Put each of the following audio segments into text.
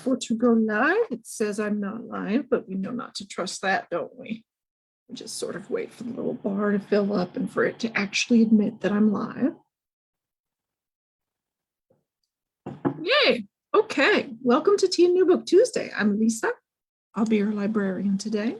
for to go live. It says I'm not live, but we know not to trust that, don't we? We just sort of wait for the little bar to fill up and for it to actually admit that I'm live. Yay. Okay. Welcome to Tea and New Book Tuesday. I'm Lisa. I'll be your librarian today.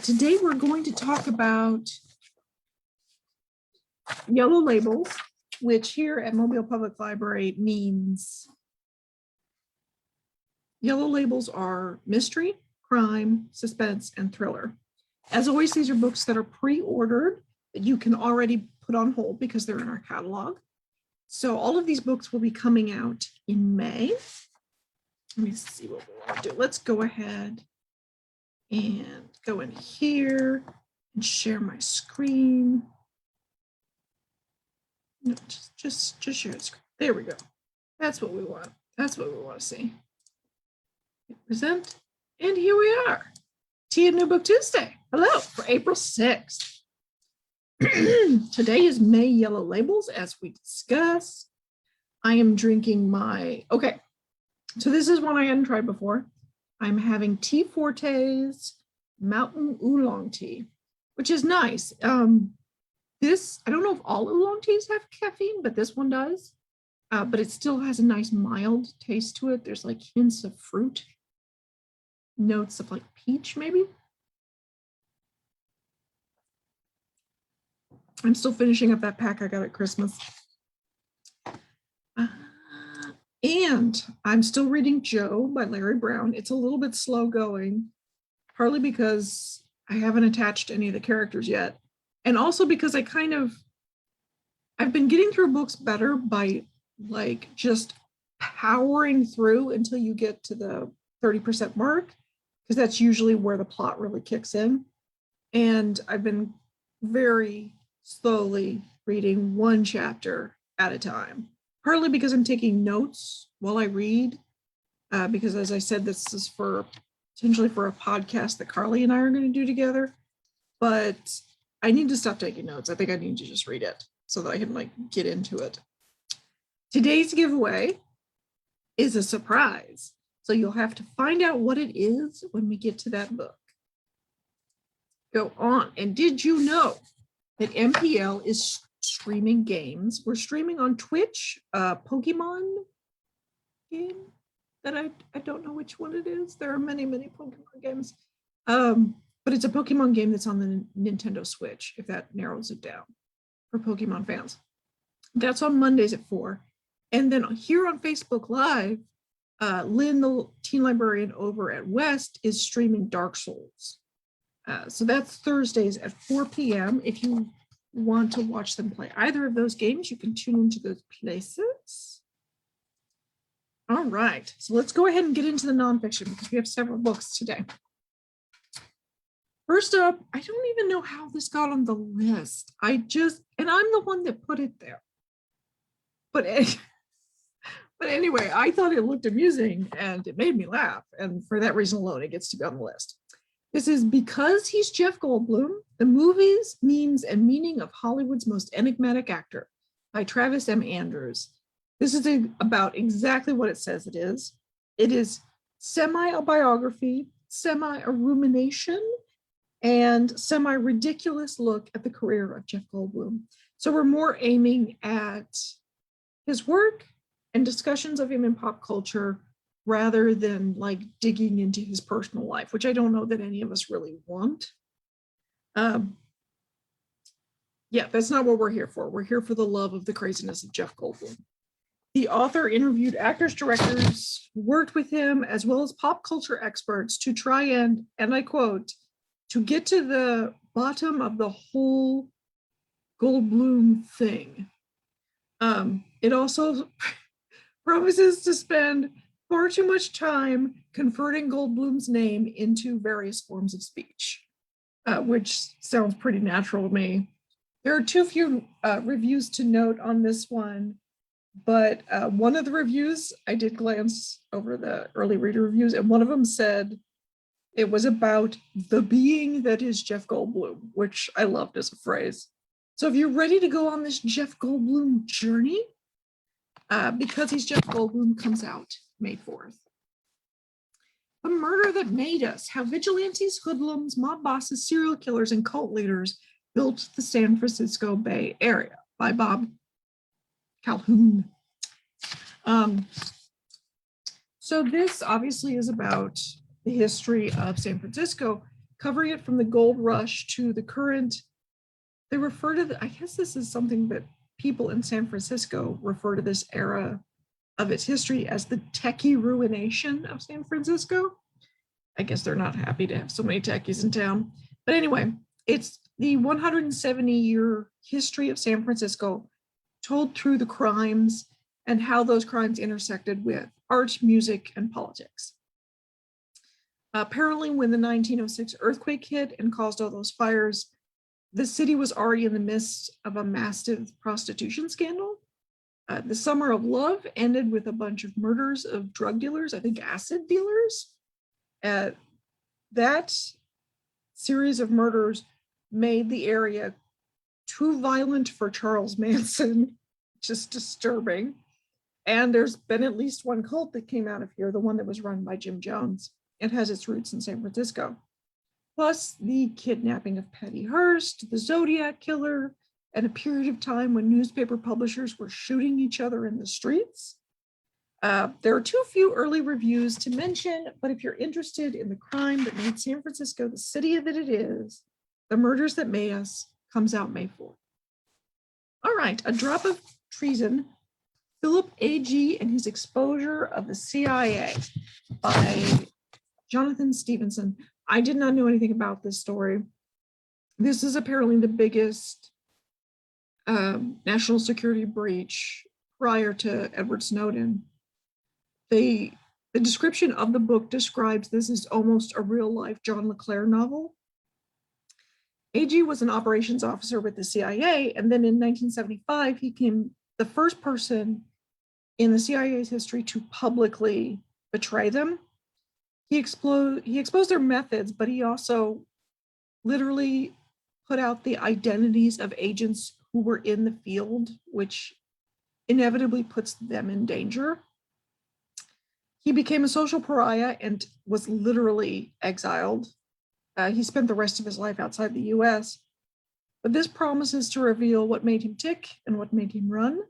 Today we're going to talk about yellow labels, which here at Mobile Public Library means yellow labels are mystery, crime, suspense, and thriller. As always, these are books that are pre-ordered that you can already put on hold because they're in our catalog. So all of these books will be coming out in May. Let me see what we want to do. Let's go ahead and go in here and share my screen. No, just share the screen. There we go. That's what we want. That's what we want to see. Present. And here we are. Tea and New Book Tuesday. Hello, for April 6th. Today is May Yellow Labels, as we discussed. I am drinking my, okay, so this is one I hadn't tried before. I'm having Tea Forte's Mountain Oolong Tea, which is nice. This, I don't know if all oolong teas have caffeine, but this one does. But it still has a nice mild taste to it. There's like hints of fruit, notes of like peach, maybe. I'm still finishing up that pack I got at Christmas. And I'm still reading Joe by Larry Brown. It's a little bit slow going, partly because I haven't attached any of the characters yet. And also because I've been getting through books better by like just powering through until you get to the 30% mark, because that's usually where the plot really kicks in. And I've been very slowly reading one chapter at a time, partly because I'm taking notes while I read, because as I said, this is potentially for a podcast that Carly and I are going to do together, but I need to stop taking notes. I think I need to just read it so that I can like get into it. Today's giveaway is a surprise, so you'll have to find out what it is when we get to that book. Go on. And did you know that MPL is streaming games? We're streaming on Twitch, Pokemon game that I don't know which one it is. There are many Pokemon games. But it's a Pokemon game that's on the Nintendo Switch, if that narrows it down for Pokemon fans. That's on Mondays at 4. And then here on Facebook Live, Lynn, the teen librarian over at West, is streaming Dark Souls. So that's Thursdays at 4 p.m. If you want to watch them play either of those games, you can tune into those places. All right, so let's go ahead and get into the nonfiction because we have several books today. First up, I don't even know how this got on the list. And I'm the one that put it there. But anyway, I thought it looked amusing and it made me laugh. And for that reason alone, it gets to be on the list. This is Because He's Jeff Goldblum, The Movies, Memes, and Meaning of Hollywood's Most Enigmatic Actor by Travis M. Andrews. This is about exactly what it says it is. It is semi-a-biography, semi-a-rumination, and semi-ridiculous look at the career of Jeff Goldblum. So we're more aiming at his work and discussions of him in pop culture rather than like digging into his personal life, which I don't know that any of us really want. Yeah, that's not what we're here for. We're here for the love of the craziness of Jeff Goldblum. The author interviewed actors, directors who worked with him, as well as pop culture experts to try and I quote, to get to the bottom of the whole Goldblum thing. It also promises to spend far too much time converting Goldblum's name into various forms of speech, which sounds pretty natural to me. There are too few reviews to note on this one, but one of the reviews, I did glance over the early reader reviews, and one of them said it was about the being that is Jeff Goldblum, which I loved as a phrase. So if you're ready to go on this Jeff Goldblum journey, Because He's Jeff Goldblum comes out May 4th. The Murder That Made Us, How Vigilantes, Hoodlums, Mob Bosses, Serial Killers, and Cult Leaders Built the San Francisco Bay Area by Bob Calhoun. So this obviously is about the history of San Francisco, covering it from the gold rush to the current. They refer to, I guess this is something that people in San Francisco refer to this era of its history as the techie ruination of San Francisco. I guess they're not happy to have so many techies in town. But anyway, it's the 170-year history of San Francisco told through the crimes and how those crimes intersected with art, music, and politics. Apparently, when the 1906 earthquake hit and caused all those fires, the city was already in the midst of a massive prostitution scandal. The Summer of Love ended with a bunch of murders of drug dealers, I think acid dealers. That series of murders made the area too violent for Charles Manson, just disturbing. And there's been at least one cult that came out of here, the one that was run by Jim Jones. It has its roots in San Francisco. Plus the kidnapping of Patty Hearst, the Zodiac Killer, and a period of time when newspaper publishers were shooting each other in the streets. There are too few early reviews to mention, but if you're interested in the crime that made San Francisco the city that it is, The Murders That Made Us comes out May 4th. All right, A Drop of Treason, Philip A.G. and His Exposure of the CIA by Jonathan Stevenson. I did not know anything about this story. This is apparently the biggest national security breach prior to Edward Snowden. The description of the book describes this as almost a real-life John LeClaire novel. A.G. was an operations officer with the CIA, and then in 1975, he became the first person in the CIA's history to publicly betray them. He exposed their methods, but he also literally put out the identities of agents who were in the field, which inevitably puts them in danger. He became a social pariah and was literally exiled. He spent the rest of his life outside the US, but this promises to reveal what made him tick and what made him run.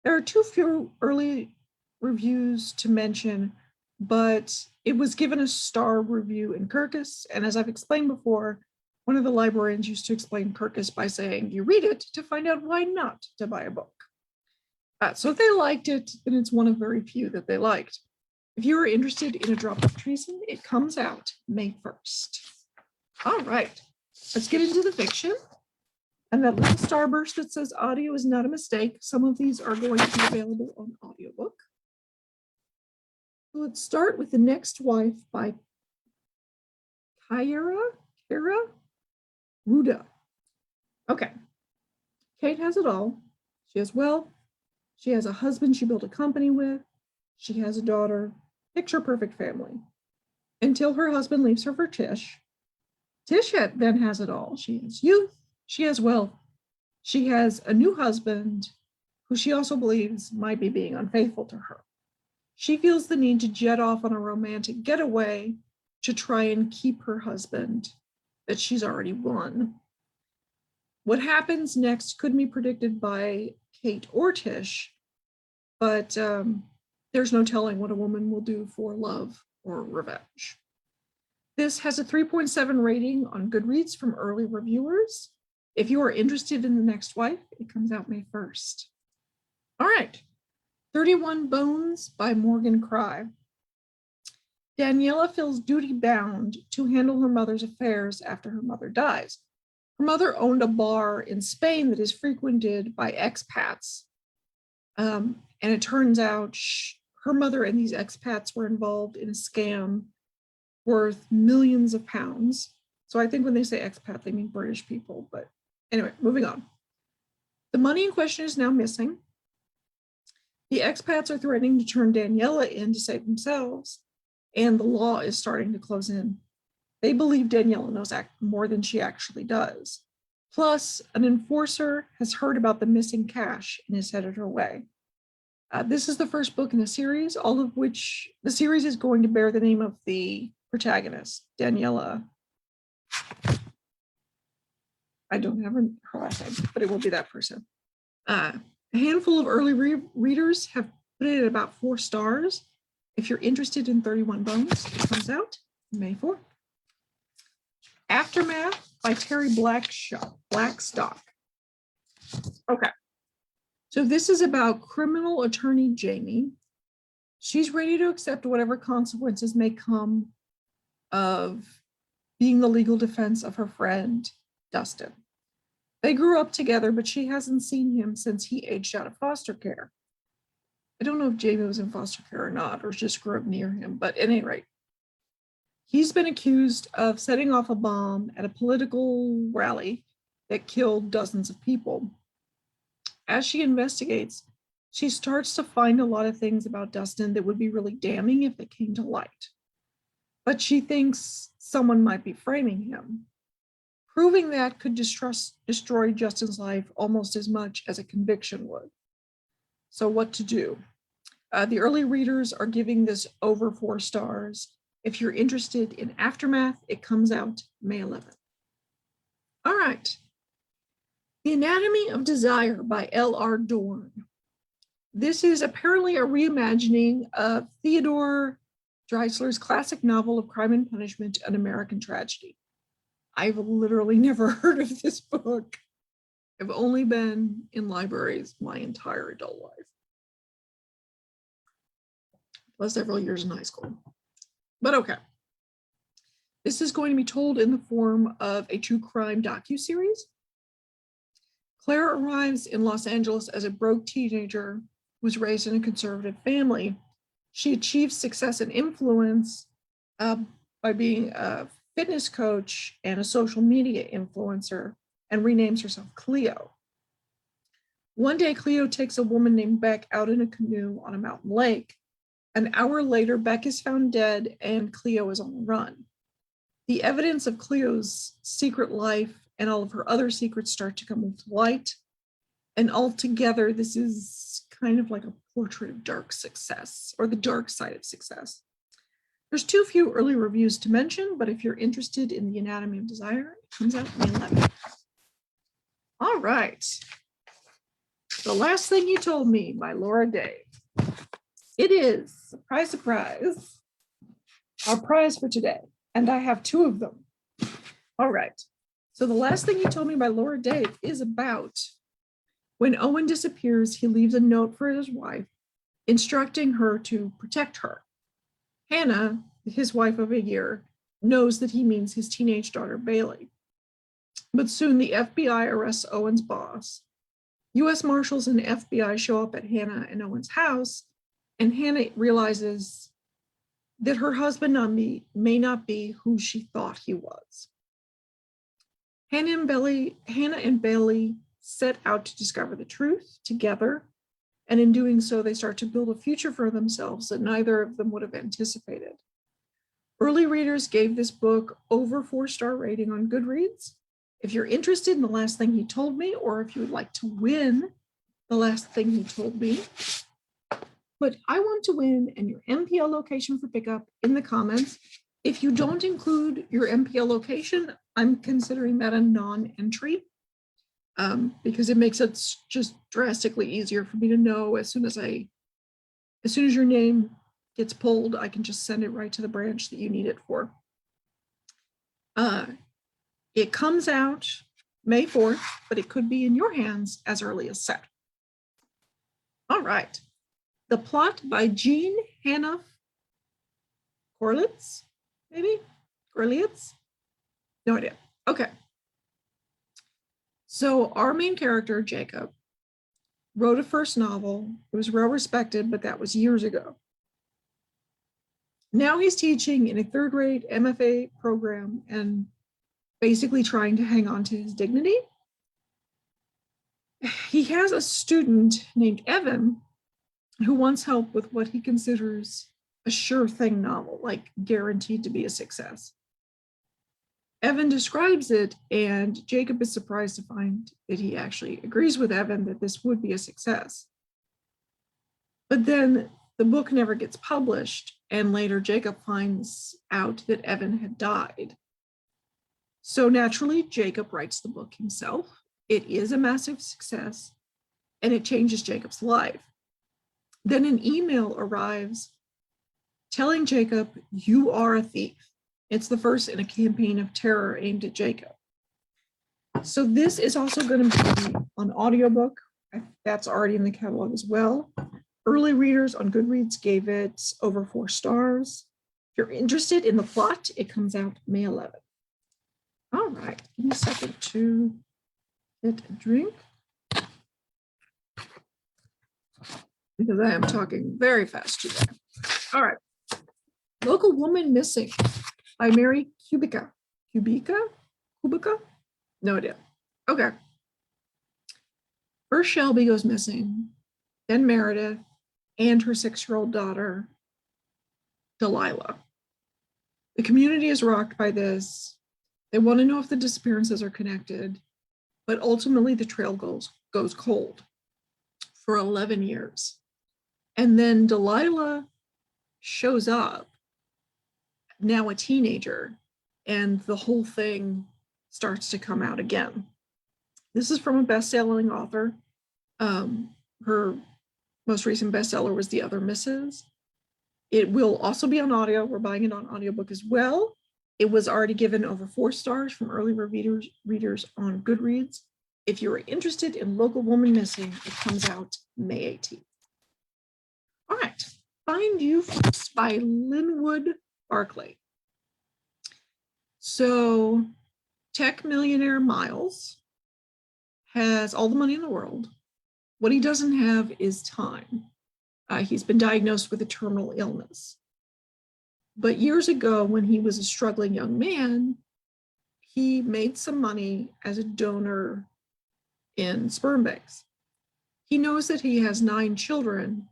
There are too few early reviews to mention, but it was given a star review in Kirkus, and as I've explained before, one of the librarians used to explain Kirkus by saying, you read it to find out why not to buy a book. So if they liked it, then it's one of very few that they liked. If you are interested in A Drop of Treason, it comes out May 1st. All right, let's get into the fiction. And that little starburst that says audio is not a mistake. Some of these are going to be available on audiobook. So let's start with The Next Wife by Kara Ruda. Okay, Kate has it all. She has wealth. She has a husband she built a company with. She has a daughter. Picture perfect family. Until her husband leaves her for Tish. Tish then has it all. She has youth. She has wealth. She has a new husband who she also believes might be being unfaithful to her. She feels the need to jet off on a romantic getaway to try and keep her husband that she's already won. What happens next could be predicted by Kate or Tish, but there's no telling what a woman will do for love or revenge. This has a 3.7 rating on Goodreads from early reviewers. If you are interested in The Next Wife, it comes out May 1st. All right, 31 Bones by Morgan Cry. Daniela feels duty-bound to handle her mother's affairs after her mother dies. Her mother owned a bar in Spain that is frequented by expats. And it turns out her mother and these expats were involved in a scam worth millions of pounds. So I think when they say expat, they mean British people. But anyway, moving on. The money in question is now missing. The expats are threatening to turn Daniela in to save themselves, and the law is starting to close in. They believe Daniela knows more than she actually does. Plus, an enforcer has heard about the missing cash and is headed her way. This is the first book in the series, all of which the series is going to bear the name of the protagonist, Daniela. I don't have her last name, but it will be that person. A handful of early readers have put it at about 4 stars. If you're interested in 31 Bones, it comes out May 4th. Aftermath by Terry Blackstock. Okay. So this is about criminal attorney Jamie. She's ready to accept whatever consequences may come of being the legal defense of her friend, Dustin. They grew up together, but she hasn't seen him since he aged out of foster care. I don't know if Jamie was in foster care or not, or just grew up near him, but at any rate, he's been accused of setting off a bomb at a political rally that killed dozens of people. As she investigates, she starts to find a lot of things about Dustin that would be really damning if they came to light. But she thinks someone might be framing him. Proving that could destroy Justin's life almost as much as a conviction would. So what to do? The early readers are giving this over 4 stars. If you're interested in Aftermath, it comes out May 11th. All right. The Anatomy of Desire by L.R. Dorn. This is apparently a reimagining of Theodore Dreiser's classic novel of Crime and Punishment, An American Tragedy. I've literally never heard of this book. I've only been in libraries my entire adult life, plus several years in high school. But okay. This is going to be told in the form of a true crime docuseries. Claire arrives in Los Angeles as a broke teenager who was raised in a conservative family. She achieves success and influence by being a fitness coach and a social media influencer, and renames herself Cleo. One day, Cleo takes a woman named Beck out in a canoe on a mountain lake. An hour later, Beck is found dead and Cleo is on the run. The evidence of Cleo's secret life and all of her other secrets start to come to light. And altogether, this is kind of like a portrait of dark success, or the dark side of success. There's too few early reviews to mention, but if you're interested in The Anatomy of Desire, it comes out May 11th. All right. The Last Thing You Told Me by Laura Day. It is, surprise, surprise, our prize for today. And I have 2 of them. All right. So The Last Thing You Told Me by Laura Day is about when Owen disappears, he leaves a note for his wife, instructing her to protect her. Hannah, his wife of a year, knows that he means his teenage daughter, Bailey. But soon the FBI arrests Owen's boss. U.S. Marshals and FBI show up at Hannah and Owen's house, and Hannah realizes that her husband may not be who she thought he was. Hannah and Bailey set out to discover the truth together, and in doing so, they start to build a future for themselves that neither of them would have anticipated. Early readers gave this book over 4-star rating on Goodreads. If you're interested in The Last Thing He Told Me, or if you would like to win The Last Thing He Told Me, put I want to win and your MPL location for pickup in the comments. If you don't include your MPL location, I'm considering that a non-entry because it makes it just drastically easier for me to know as soon as your name gets pulled, I can just send it right to the branch that you need it for. It comes out May 4th, but it could be in your hands as early as Saturday. All right. The Plot by Jean Hannah Corlitz, maybe? Corlitz? No idea. Okay. So our main character, Jacob, wrote a first novel. It was well respected, but that was years ago. Now he's teaching in a third-grade MFA program and basically trying to hang on to his dignity. He has a student named Evan who wants help with what he considers a sure thing novel, like guaranteed to be a success. Evan describes it, and Jacob is surprised to find that he actually agrees with Evan that this would be a success. But then the book never gets published, and later Jacob finds out that Evan had died. So naturally, Jacob writes the book himself. It is a massive success, and it changes Jacob's life. Then an email arrives telling Jacob, "You are a thief." It's the first in a campaign of terror aimed at Jacob. So this is also going to be an audiobook. That's already in the catalog as well. Early readers on Goodreads gave it over 4 stars. If you're interested in the plot, it comes out May 11th. All right, give me a second to get a drink, because I am talking very fast today. All right. Local Woman Missing by Mary Kubica. Kubica? No idea. Okay. First Shelby goes missing, then Meredith and her 6-year-old daughter, Delilah. The community is rocked by this. They want to know if the disappearances are connected, but ultimately the trail goes cold for 11 years. And then Delilah shows up, now a teenager, and the whole thing starts to come out again. This is from a best-selling author. Her most recent bestseller was The Other Misses. It will also be on audio. We're buying it on audiobook as well. It was already given over 4 stars from early readers on Goodreads. If you're interested in Local Woman Missing, it comes out May 18th. All right, Find You First by Linwood Barclay. So tech millionaire Miles has all the money in the world. What he doesn't have is time. He's been diagnosed with a terminal illness. But years ago, when he was a struggling young man, he made some money as a donor in sperm banks. He knows that he has 9 children,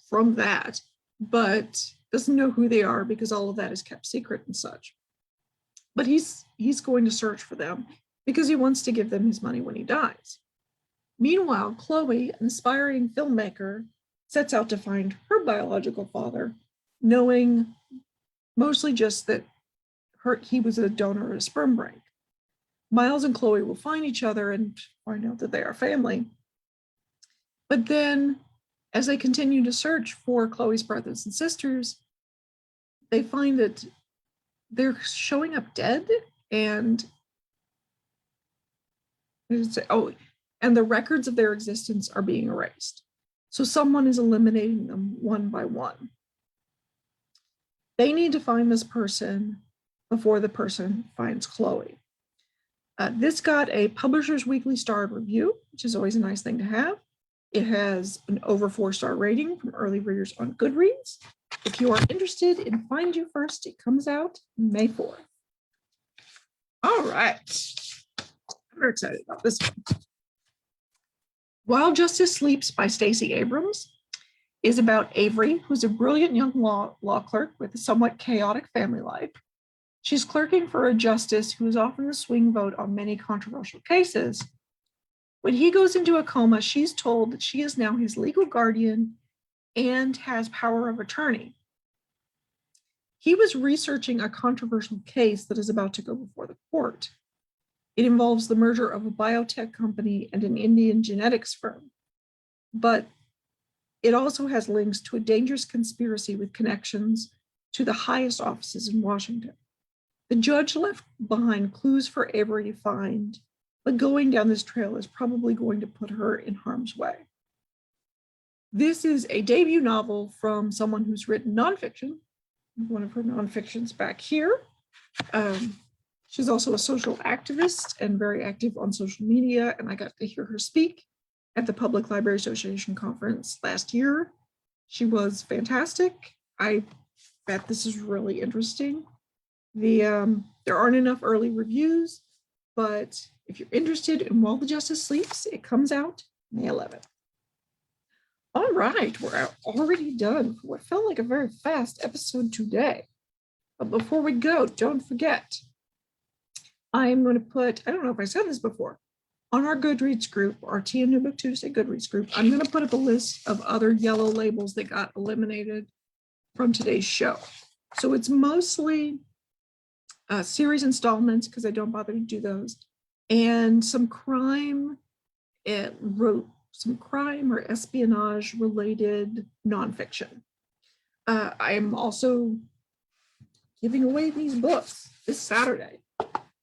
from that, but doesn't know who they are because all of that is kept secret and such. But he's going to search for them because he wants to give them his money when he dies. Meanwhile, Chloe, an aspiring filmmaker, sets out to find her biological father, knowing mostly just that he was a donor at a sperm bank. Miles and Chloe will find each other and find out that they are family. But then, as they continue to search for Chloe's brothers and sisters, they find that they're showing up dead, and the records of their existence are being erased. So someone is eliminating them one by one. They need to find this person before the person finds Chloe. This got a Publishers Weekly starred review, which is always a nice thing to have. It has an over 4-star rating from early readers on Goodreads. If you are interested in Find You First, it comes out May 4th. All right. I'm very excited about this one. While Justice Sleeps by Stacey Abrams is about Avery, who's a brilliant young law clerk with a somewhat chaotic family life. She's clerking for a justice who is often the swing vote on many controversial cases. When he goes into a coma, she's told that she is now his legal guardian and has power of attorney. He was researching a controversial case that is about to go before the court. It involves the merger of a biotech company and an Indian genetics firm. But it also has links to a dangerous conspiracy with connections to the highest offices in Washington. The judge left behind clues for Avery to find, but going down this trail is probably going to put her in harm's way. This is a debut novel from someone who's written nonfiction. One of her nonfictions back here. She's also a social activist and very active on social media, and I got to hear her speak at the Public Library Association conference last year. She was fantastic. I bet this is really interesting. There aren't enough early reviews, but if you're interested in While the Justice Sleeps, it comes out May 11th. All right, we're already done for what felt like a very fast episode today. But before we go, don't forget, I'm going to put, I don't know if I said this before, on our Goodreads group, our TM New Book Tuesday Goodreads group, I'm going to put up a list of other yellow labels that got eliminated from today's show. So it's mostly series installments because I don't bother to do those, and some crime, some crime or espionage related nonfiction. I am also giving away these books this Saturday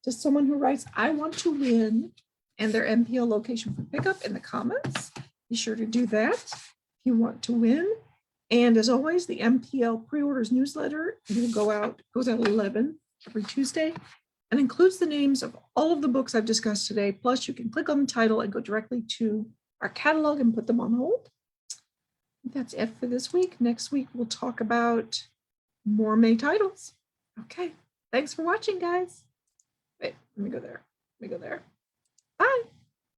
to someone who writes, I want to win, and their MPL location for pickup in the comments. Be sure to do that if you want to win. And as always, the MPL pre-orders newsletter goes out at 11 every Tuesday and includes the names of all of the books I've discussed today. Plus, you can click on the title and go directly to our catalog and put them on hold. That's it for this week. Next week, we'll talk about more May titles. Okay, thanks for watching, guys. Wait, let me go there. Bye.